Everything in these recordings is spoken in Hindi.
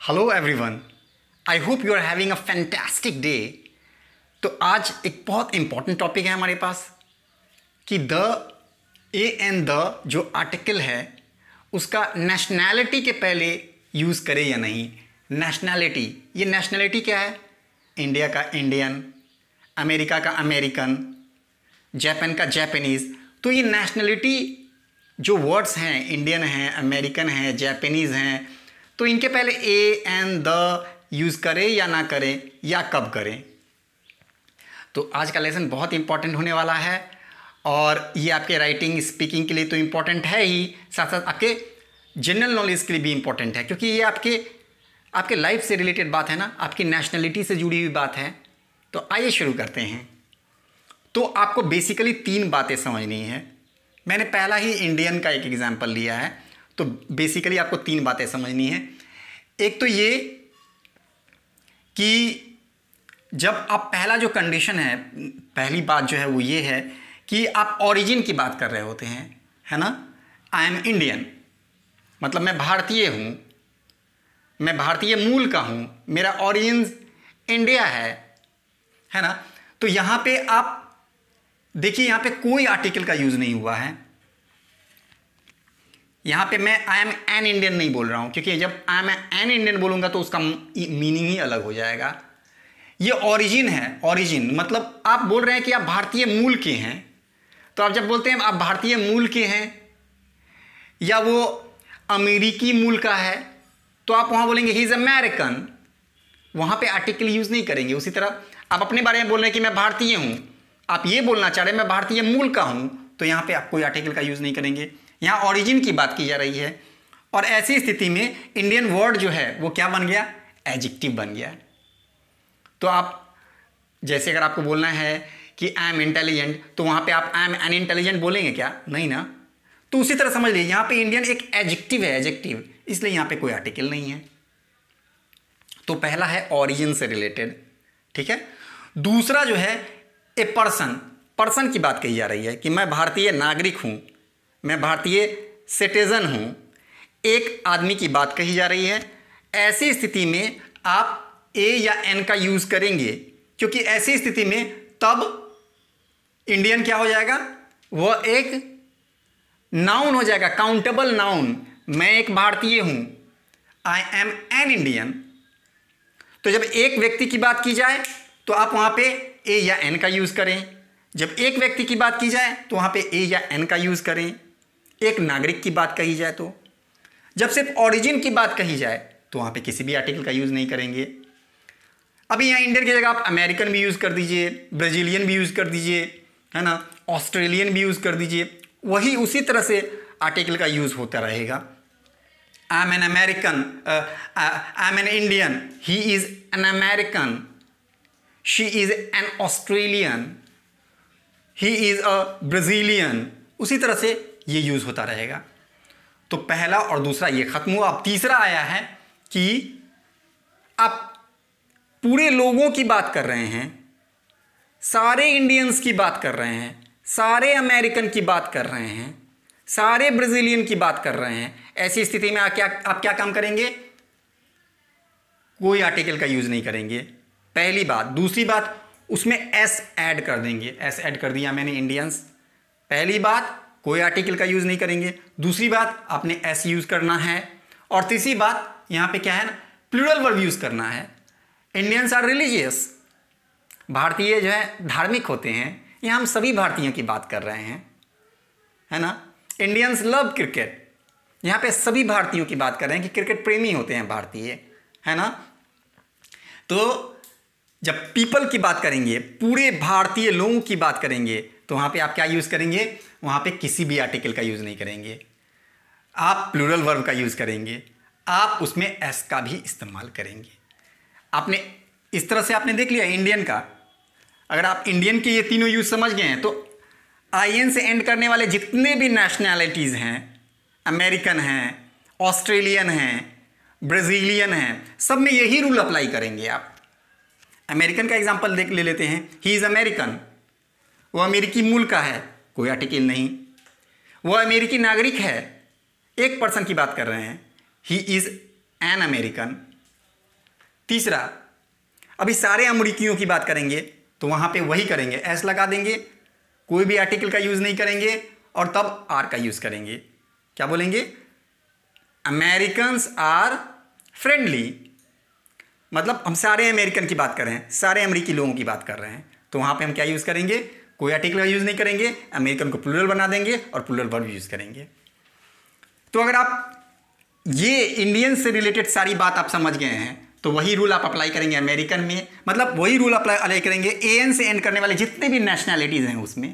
Hello everyone, I hope you are having a fantastic day. तो आज एक बहुत इंपॉर्टेंट टॉपिक है हमारे पास कि द ए एंड द जो आर्टिकल है उसका नेशनैलिटी के पहले यूज़ करें या नहीं। नेशनैलिटी, ये नेशनैलिटी क्या है? इंडिया का इंडियन, अमेरिका का अमेरिकन, जापान का जापानीज़। तो ये नेशनैलिटी जो वर्ड्स हैं, इंडियन हैं, अमेरिकन हैं, जापानीज़ हैं, तो इनके पहले ए एंड द यूज़ करें या ना करें या कब करें। तो आज का लेसन बहुत इंपॉर्टेंट होने वाला है और ये आपके राइटिंग स्पीकिंग के लिए तो इम्पॉर्टेंट है ही, साथ साथ आपके जनरल नॉलेज के लिए भी इम्पॉर्टेंट है, क्योंकि ये आपके लाइफ से रिलेटेड बात है ना, आपकी नेशनलिटी से जुड़ी हुई बात है। तो आइए शुरू करते हैं। तो आपको बेसिकली 3 बातें समझनी है। मैंने पहला ही इंडियन का एक एग्जाम्पल लिया है, तो बेसिकली आपको 3 बातें समझनी है। एक तो ये कि जब आप पहला जो कंडीशन है, पहली बात जो है वो ये है कि आप ओरिजिन की बात कर रहे होते हैं, है ना। आई एम इंडियन, मतलब मैं भारतीय हूँ, मैं भारतीय मूल का हूँ, मेरा ओरिजिन इंडिया है ना। तो यहाँ पे आप देखिए, यहाँ पे कोई आर्टिकल का यूज़ नहीं हुआ है। यहाँ पे मैं आई एम एन इंडियन नहीं बोल रहा हूँ, क्योंकि जब आई एम एन इंडियन बोलूँगा तो उसका मीनिंग ही अलग हो जाएगा। ये ओरिजिन है, ओरिजिन मतलब आप बोल रहे हैं कि आप भारतीय मूल के हैं। तो आप जब बोलते हैं आप भारतीय मूल के हैं या वो अमेरिकी मूल का है, तो आप वहाँ बोलेंगे ही इज़ अमेरिकन, वहाँ पे आर्टिकल यूज़ नहीं करेंगे। उसी तरह आप अपने बारे में बोल रहे हैं कि मैं भारतीय हूँ, आप ये बोलना चाह रहे हैं मैं भारतीय मूल का हूँ, तो यहाँ पे आप कोई आर्टिकल का यूज़ नहीं करेंगे। यहाँ ओरिजिन की बात की जा रही है और ऐसी स्थिति में इंडियन वर्ड जो है वो क्या बन गया? एडजेक्टिव बन गया। तो आप जैसे अगर आपको बोलना है कि आई एम इंटेलिजेंट, तो वहाँ पे आप आई एम एन इंटेलिजेंट बोलेंगे क्या? नहीं ना। तो उसी तरह समझ लीजिए, यहाँ पे इंडियन एक एडजेक्टिव है, एडजेक्टिव, इसलिए यहाँ पे कोई आर्टिकल नहीं है। तो पहला है ओरिजिन से रिलेटेड, ठीक है। दूसरा जो है ए पर्सन, पर्सन की बात कही जा रही है कि मैं भारतीय नागरिक हूँ, मैं भारतीय सिटीजन हूँ, एक आदमी की बात कही जा रही है। ऐसी स्थिति में आप ए या एन का यूज़ करेंगे, क्योंकि ऐसी स्थिति में तब इंडियन क्या हो जाएगा? वह एक नाउन हो जाएगा, काउंटेबल नाउन। मैं एक भारतीय हूँ, आई एम एन इंडियन। तो जब एक व्यक्ति की बात की जाए तो आप वहाँ पे ए या एन का यूज़ करें। जब एक व्यक्ति की बात की जाए तो वहाँ पे ए या एन का यूज़ करें। एक नागरिक की बात कही जाए तो, जब सिर्फ ओरिजिन की बात कही जाए तो वहाँ पे किसी भी आर्टिकल का यूज़ नहीं करेंगे। अभी यहाँ इंडियन की जगह आप अमेरिकन भी यूज़ कर दीजिए, ब्राज़ीलियन भी यूज़ कर दीजिए, है ना, ऑस्ट्रेलियन भी यूज़ कर दीजिए, वही उसी तरह से आर्टिकल का यूज़ होता रहेगा। I am an American, I am an Indian, he is an American, she is an Australian, he is a Brazilian, उसी तरह से ये यूज़ होता रहेगा। तो पहला और दूसरा ये ख़त्म हुआ। अब तीसरा आया है कि आप पूरे लोगों की बात कर रहे हैं, सारे इंडियंस की बात कर रहे हैं, सारे अमेरिकन की बात कर रहे हैं, सारे ब्राज़ीलियन की बात कर रहे हैं। ऐसी स्थिति में आप क्या काम करेंगे? कोई आर्टिकल का यूज़ नहीं करेंगे, पहली बात। दूसरी बात, उसमें एस ऐड कर देंगे। एस ऐड कर दिया मैंने, इंडियंस। पहली बात, कोई आर्टिकल का यूज़ नहीं करेंगे। दूसरी बात, आपने एस यूज़ करना है। और तीसरी बात, यहाँ पे क्या है ना, प्लूरल वर्ब यूज़ करना है। इंडियंस आर रिलीजियस, भारतीय जो है धार्मिक होते हैं। यहाँ हम सभी भारतीयों की बात कर रहे हैं, है ना। इंडियंस लव क्रिकेट, यहाँ पे सभी भारतीयों की बात कर रहे हैं कि क्रिकेट प्रेमी होते हैं भारतीय, है ना। तो जब पीपल की बात करेंगे, पूरे भारतीय लोगों की बात करेंगे, तो वहाँ पे आप क्या यूज़ करेंगे? वहाँ पे किसी भी आर्टिकल का यूज़ नहीं करेंगे, आप प्लूरल वर्ब का यूज़ करेंगे, आप उसमें एस का भी इस्तेमाल करेंगे। आपने इस तरह से आपने देख लिया इंडियन का। अगर आप इंडियन के ये तीनों यूज़ समझ गए हैं तो आई एन से एंड करने वाले जितने भी नेशनैलिटीज़ हैं, अमेरिकन हैं, ऑस्ट्रेलियन हैं, ब्राज़ीलियन हैं, सब में यही रूल अप्लाई करेंगे आप। अमेरिकन का एग्जांपल ले लेते हैं। ही इज़ अमेरिकन, वो अमेरिकी मूल का है, कोई आर्टिकल नहीं। वो अमेरिकी नागरिक है, एक पर्सन की बात कर रहे हैं, ही इज़ एन अमेरिकन, तीसरा, अभी सारे अमेरिकियों की बात करेंगे तो वहां पे वही करेंगे, एस लगा देंगे, कोई भी आर्टिकल का यूज नहीं करेंगे और तब आर का यूज करेंगे। क्या बोलेंगे? अमेरिकन्स आर फ्रेंडली, मतलब हम सारे अमेरिकन की बात कर रहे हैं, सारे अमेरिकी लोगों की बात कर रहे हैं, तो वहां पे हम क्या यूज करेंगे? कोई आर्टिकल का यूज नहीं करेंगे, अमेरिकन को प्लूरल बना देंगे और प्लूरल वर्ब यूज करेंगे। तो अगर आप ये इंडियन से रिलेटेड सारी बात आप समझ गए हैं तो वही रूल आप अप्लाई करेंगे अमेरिकन में, मतलब वही रूल अप्लाई करेंगे एएन से एंड करने वाले जितने भी नेशनैलिटीज हैं उसमें।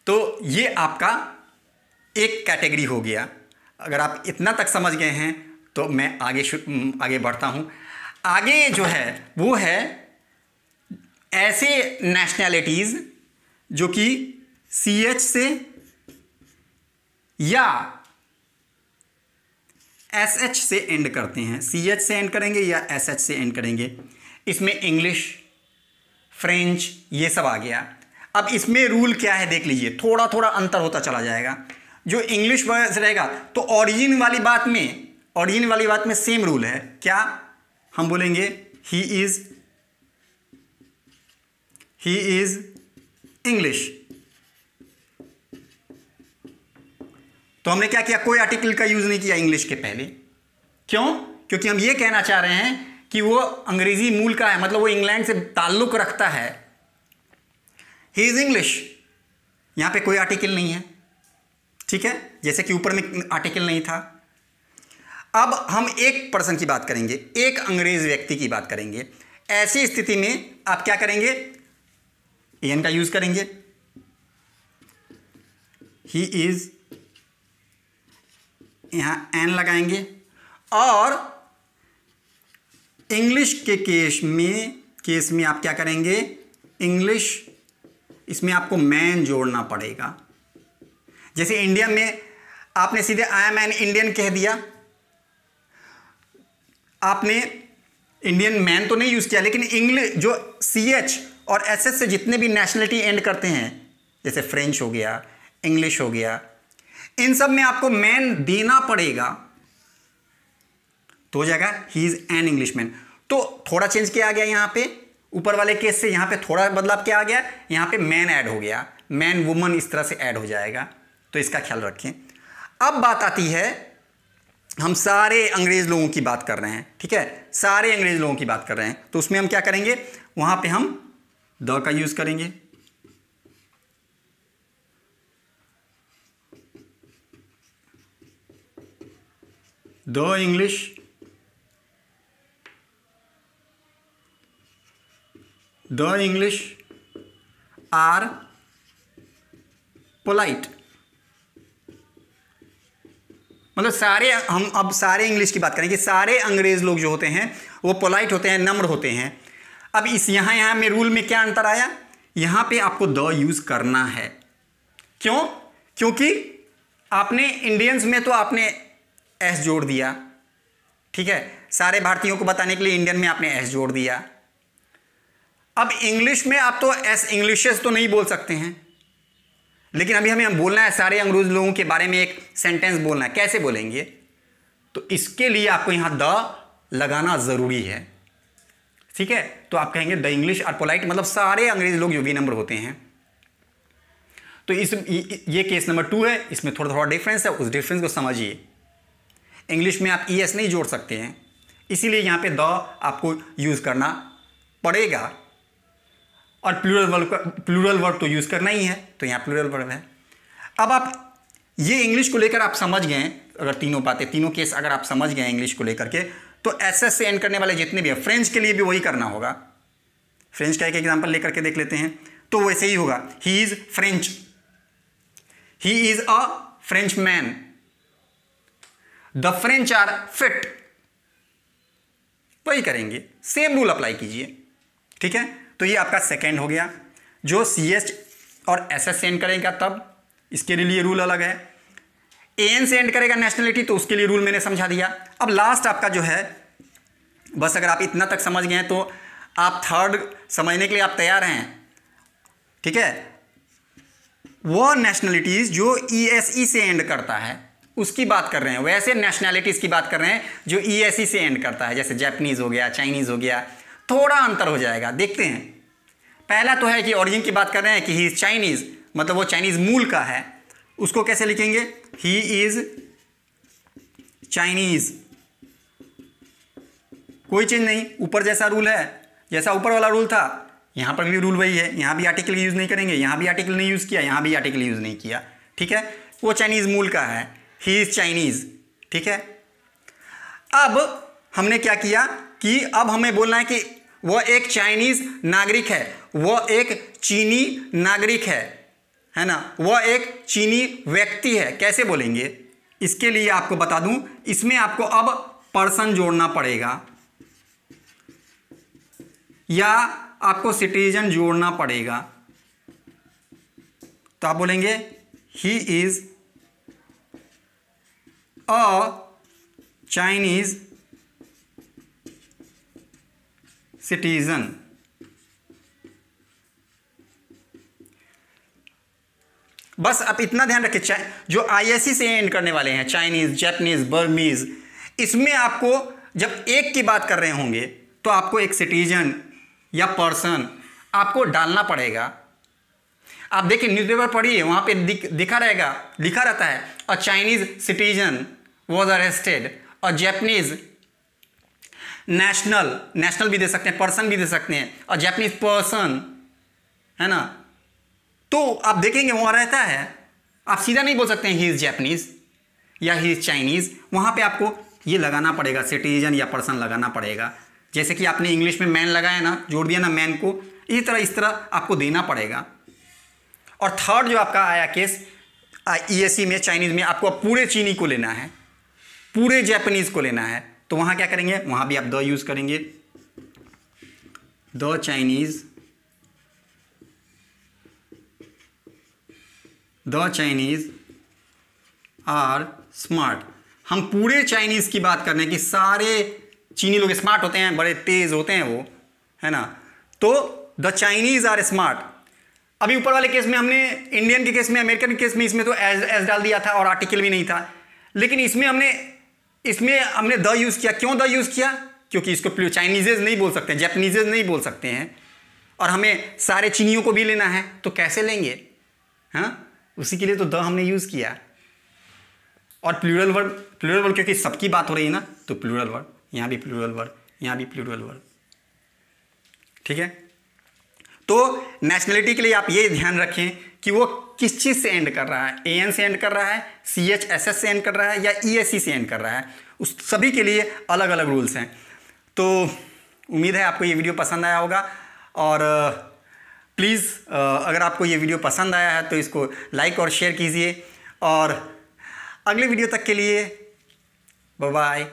तो ये आपका एक कैटेगरी हो गया। अगर आप इतना तक समझ गए हैं तो मैं आगे बढ़ता हूं। आगे जो है वो है ऐसे नेशनैलिटीज जो कि CH से या SH से एंड करते हैं। CH से एंड करेंगे या SH से एंड करेंगे। इसमें इंग्लिश, फ्रेंच, ये सब आ गया। अब इसमें रूल क्या है देख लीजिए, थोड़ा थोड़ा अंतर होता चला जाएगा। जो इंग्लिश वर्ड रहेगा तो ओरिजिन वाली बात में सेम रूल है। क्या हम बोलेंगे? He is English. तो हमने क्या किया? कोई आर्टिकल का यूज नहीं किया इंग्लिश के पहले। क्यों? क्योंकि हम ये कहना चाह रहे हैं कि वो अंग्रेजी मूल का है, मतलब वो इंग्लैंड से ताल्लुक रखता है। ही इज इंग्लिश, यहां पे कोई आर्टिकल नहीं है, ठीक है, जैसे कि ऊपर में आर्टिकल नहीं था। अब हम एक पर्सन की बात करेंगे, एक अंग्रेज व्यक्ति की बात करेंगे। ऐसी स्थिति में आप क्या करेंगे? एन का यूज करेंगे। ही इज, यहां एन लगाएंगे और इंग्लिश के केस में आप क्या करेंगे? इंग्लिश, इसमें आपको मैन जोड़ना पड़ेगा। जैसे इंडिया में आपने सीधे आई एम एन इंडियन कह दिया, आपने इंडियन मैन तो नहीं यूज किया, लेकिन इंग्लिश जो CH और SS से जितने भी नेशनलिटी एंड करते हैं, जैसे फ्रेंच हो गया, इंग्लिश हो गया, इन सब में आपको मैन देना पड़ेगा, तो हो जाएगा ही इज एन इंग्लिशमैन। तो थोड़ा चेंज किया गया यहां पे, ऊपर वाले केस से यहां पे थोड़ा बदलाव क्या आ गया, यहां पे मैन ऐड हो गया, मैन वुमन इस तरह से ऐड हो जाएगा, तो इसका ख्याल रखें। अब बात आती है, हम सारे अंग्रेज लोगों की बात कर रहे हैं, ठीक है, सारे अंग्रेज लोगों की बात कर रहे हैं, तो उसमें हम क्या करेंगे? वहां पे हम द का यूज करेंगे। द इंग्लिश आर पोलाइट, मतलब हम अब सारे इंग्लिश की बात करेंगे। सारे अंग्रेज लोग जो होते हैं वो पोलाइट होते हैं, नम्र होते हैं। अब इस यहां में रूल में क्या अंतर आया? यहां पे आपको द यूज करना है। क्यों? क्योंकि आपने इंडियंस में तो आपने एस जोड़ दिया, ठीक है, सारे भारतीयों को बताने के लिए इंडियन में आपने एस जोड़ दिया। अब इंग्लिश में आप तो एस इंग्लिशेस तो नहीं बोल सकते हैं, लेकिन अभी हमें बोलना है सारे अंग्रेज लोगों के बारे में एक सेंटेंस बोलना है। कैसे बोलेंगे? तो इसके लिए आपको यहां द लगाना जरूरी है, ठीक है। तो आप कहेंगे द इंग्लिश आर पोलाइट, मतलब सारे अंग्रेज लोग जो भी नंबर होते हैं। तो ये केस नंबर 2 है, इसमें थोड़ा थोड़ा डिफरेंस है, उस डिफरेंस को समझिए। इंग्लिश में आप ES नहीं जोड़ सकते हैं, इसीलिए यहां पे द आपको यूज करना पड़ेगा, और प्लूरल वर्ब तो यूज करना ही है, तो यहां प्लूरल वर्ब है। अब आप ये इंग्लिश को लेकर आप समझ गए, अगर तीनों बातें, तीनों केस अगर आप समझ गए इंग्लिश को लेकर के, तो SS से एंड करने वाले जितने भी हैं, फ्रेंच के लिए भी वही करना होगा। फ्रेंच का एक एग्जांपल लेकर के देख लेते हैं, तो वैसे ही होगा। He is French, he is a French man, the French are fit, वही करेंगे, सेम रूल अप्लाई कीजिए, ठीक है। तो ये आपका सेकेंड हो गया। जो CH और SS से एंड करेगा तब इसके लिए रूल अलग है। AN से एंड करेगा नेशनलिटी, तो उसके लिए रूल मैंने समझा दिया। अब लास्ट आपका जो है, बस अगर आप इतना तक समझ गए तो आप थर्ड समझने के लिए आप तैयार हैं, ठीक है। वो नेशनलिटीज जो ESE से एंड करता है, उसकी बात कर रहे हैं, वैसे नेशनैलिटीज़ की बात कर रहे हैं जो ESE से एंड करता है, जैसे जापानीज़ हो गया, चाइनीज़ हो गया, थोड़ा अंतर हो जाएगा। देखते हैं, पहला तो है कि ओरिजिन की बात कर रहे हैं कि ही इज़ चाइनीज़, मतलब वो चाइनीज़ मूल का है, उसको कैसे लिखेंगे, ही इज़ चाइनीज़, कोई चेंज नहीं, ऊपर जैसा रूल है, जैसा ऊपर वाला रूल था यहाँ पर भी रूल वही है, यहाँ भी आर्टिकल यूज़ नहीं करेंगे, यहाँ भी आर्टिकल नहीं यूज़ किया, यहाँ भी आर्टिकल यूज़ नहीं किया, ठीक है। वो चाइनीज़ मूल का है, ही इज़ चाइनीज़, ठीक है। अब हमने क्या किया कि अब हमें बोलना है कि वह एक चाइनीज़ नागरिक है, वह एक चीनी नागरिक है ना, वह एक चीनी व्यक्ति है। कैसे बोलेंगे, इसके लिए आपको बता दूं, इसमें आपको अब पर्सन जोड़ना पड़ेगा या आपको सिटीजन जोड़ना पड़ेगा। तो आप बोलेंगे ही इज अ चाइनीज सिटीजन। बस आप इतना ध्यान रखिए, जो ISE से एंड करने वाले हैं, चाइनीज, जापानीज, बर्मीज, इसमें आपको जब एक की बात कर रहे होंगे तो आपको एक सिटीजन या पर्सन आपको डालना पड़ेगा। आप देखिए, न्यूज़पेपर पढ़िए, वहाँ पे दिखा रहेगा, लिखा रहता है a Chinese citizen was arrested, a Japanese national भी दे सकते हैं, पर्सन भी दे सकते हैं, अ जापानीज पर्सन, है ना। तो आप देखेंगे वहाँ रहता है, आप सीधा नहीं बोल सकते हैं ही इज़ जापानीज या ही इज़ चाइनीज़, वहाँ पे आपको ये लगाना पड़ेगा, सिटीजन या पर्सन लगाना पड़ेगा। जैसे कि आपने इंग्लिश में मैन लगाया ना, जोड़ दिया ना मैन को, इस तरह आपको देना पड़ेगा। और थर्ड जो आपका आया केस ESE में, चाइनीज़ में, आपको पूरे चीनी को लेना है, पूरे जापानीज़ को लेना है, तो वहाँ क्या करेंगे, वहाँ भी आप द यूज़ करेंगे, द चाइनीज़ आर स्मार्ट। हम पूरे चाइनीज़ की बात कर रहे हैं कि सारे चीनी लोग स्मार्ट होते हैं, बड़े तेज़ होते हैं वो, है ना। तो द चाइनीज़ आर स्मार्ट। अभी ऊपर वाले केस में हमने, इंडियन के केस में, अमेरिकन के केस में, इसमें तो एज डाल दिया था और आर्टिकल भी नहीं था, लेकिन इसमें हमने द यूज़ किया। क्यों द यूज़ किया, क्योंकि इसको चाइनीज़ेज नहीं बोल सकते, जापानीज़ेज नहीं बोल सकते हैं, और हमें सारे चीनियों को भी लेना है, तो कैसे लेंगे, हाँ, उसी के लिए तो द हमने यूज़ किया। और प्लूरल वर्ड क्योंकि सबकी बात हो रही है ना, तो प्लूरल वर्ड, यहाँ भी प्लूरल वर्ड, यहाँ भी प्लूरल वर्ड, ठीक है। तो नेशनलिटी के लिए आप ये ध्यान रखें कि वो किस चीज़ से एंड कर रहा है, AN से एंड कर रहा है, CHSS से एंड कर रहा है, या ESE से एंड कर रहा है, उस सभी के लिए अलग अलग रूल्स हैं। तो उम्मीद है आपको ये वीडियो पसंद आया होगा, और प्लीज़ अगर आपको ये वीडियो पसंद आया है तो इसको लाइक और शेयर कीजिए, और अगले वीडियो तक के लिए बाय बाय।